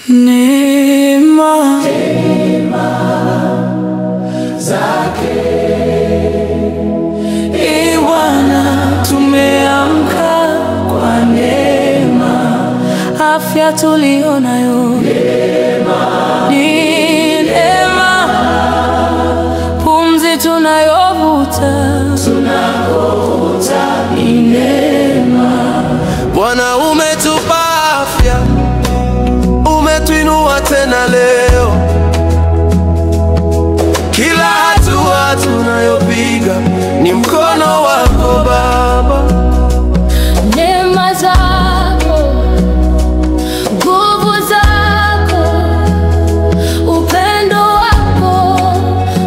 Neema zake, Ee Bwana, tumeamka kwa neema. Afya tulionayo ni neema, pumzi tunayovuta ni neema. Bwana, umetupa afya, umetuinua tena leo. Kila hatua tunayopiga ni mkono wako Baba. Neema zako, nguvu zako, upendo wako,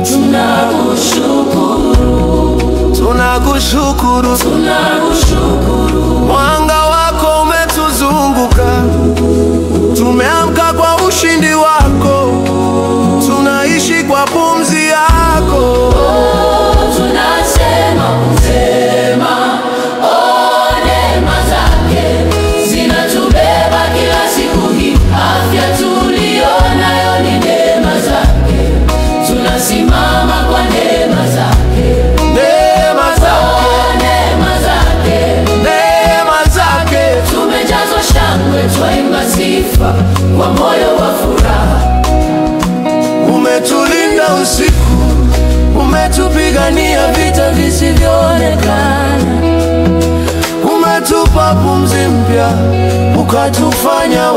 tunakushukuru. Mwanga wako umetuzunguka, tumeamka kwa ushindi wako, tunaishi kwa pumzi yako. Tunasema neema zake zinatubeba kila siku hii. Afya tulionayo ni neema zake, tunasimama kwa neema zake. Tumejazwa shangwe, twaimba sifa kwa moyo wa furaha. Umetulinda usiku, umetupigania vita visivyoonekana, umetupa pumzi mpya, ukatufanya